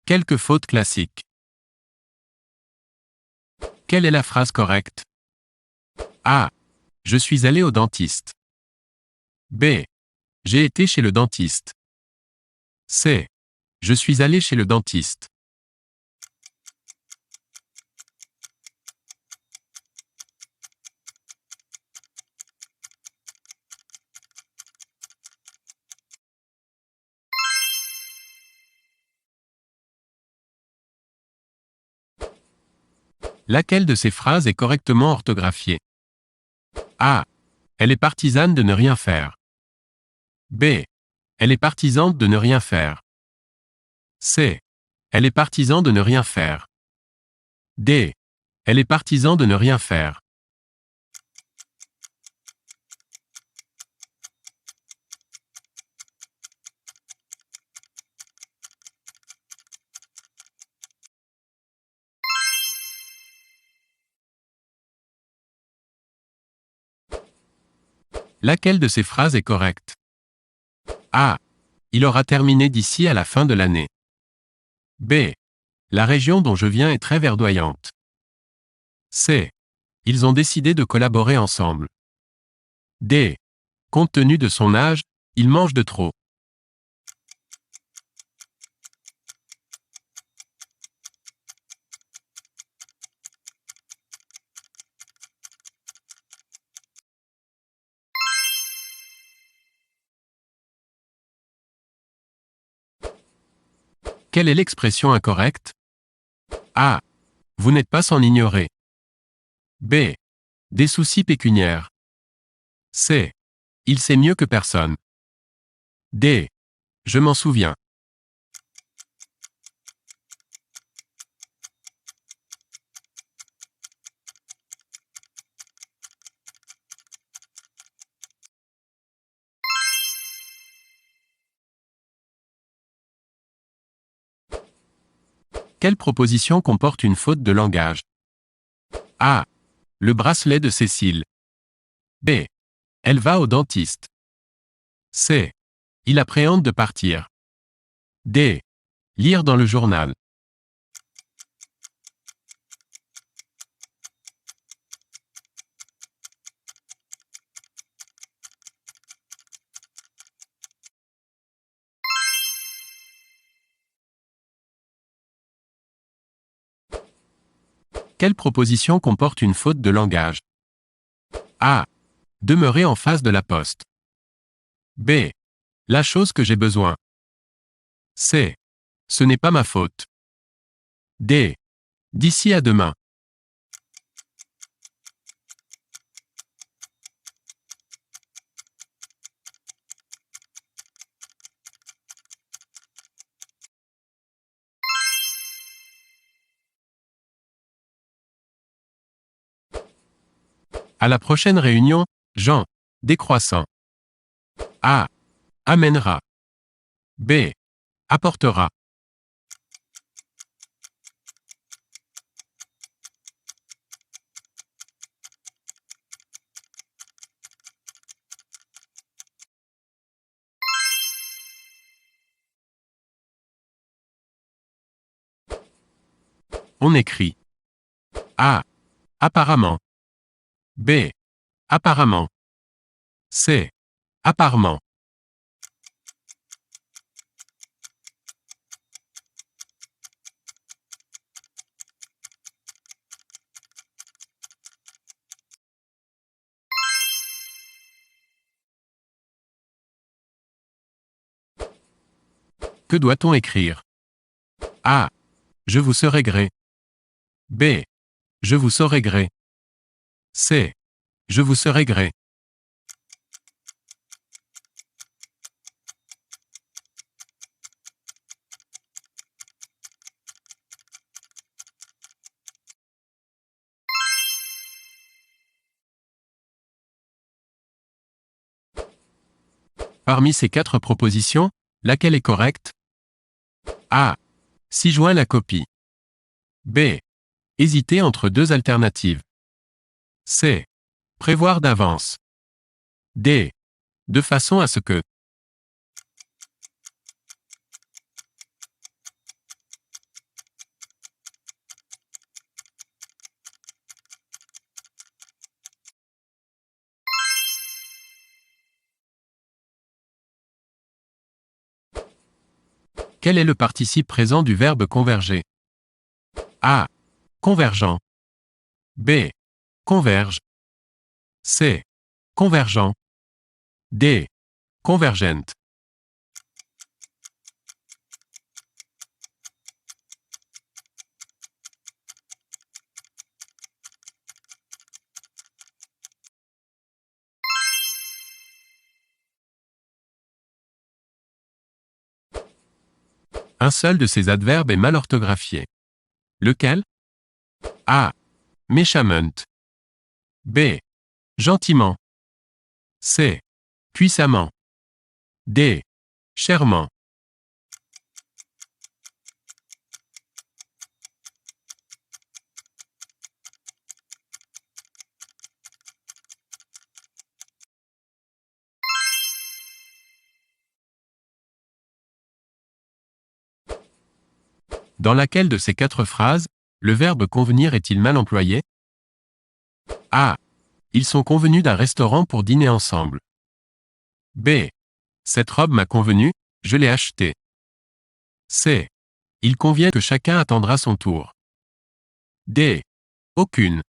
Quelques fautes classiques. Quelle est la phrase correcte? A. Je suis allé au dentiste. B. J'ai été chez le dentiste. C. Je suis allé chez le dentiste. Laquelle de ces phrases est correctement orthographiée? A. Elle est partisane de ne rien faire. B. Elle est partisane de ne rien faire. C. Elle est partisan de ne rien faire. D. Elle est partisan de ne rien faire. Laquelle de ces phrases est correcte? A. Il aura terminé d'ici à la fin de l'année. B. La région dont je viens est très verdoyante. C. Ils ont décidé de collaborer ensemble. D. Compte tenu de son âge, il mange de trop. Quelle est l'expression incorrecte? A. Vous n'êtes pas sans ignorer. B. Des soucis pécuniaires. C. Il sait mieux que personne. D. Je m'en souviens. Quelle proposition comporte une faute de langage? A. Le bracelet de Cécile. B. Elle va au dentiste. C. Il appréhende de partir. D. Lire dans le journal. Quelle proposition comporte une faute de langage? A. Demeurer en face de la poste. B. La chose que j'ai besoin. C. Ce n'est pas ma faute. D. D'ici à demain. À la prochaine réunion, Jean. Décroissant. A. Amènera. B. Apportera. On écrit. A. Apparemment. B. Apparemment. C. Apparemment. Que doit-on écrire? A. Je vous serai gré. B. Je vous saurai gré. C. Je vous serai gré. Parmi ces 4 propositions, laquelle est correcte? A. 6 juin la copie. B. Hésiter entre 2 alternatives. C. Prévoir d'avance. D. De façon à ce que. Quel est le participe présent du verbe converger? A. Convergent. B. Converge. C. Convergent. D. Convergent. Un seul de ces adverbes est mal orthographié. Lequel? A. Méchamment. B. Gentiment. C. Puissamment. D. Chèrement. Dans laquelle de ces 4 phrases, le verbe convenir est-il mal employé? A. Ils sont convenus d'un restaurant pour dîner ensemble. B. Cette robe m'a convenu, je l'ai achetée. C. Il convient que chacun attendra son tour. D. Aucune.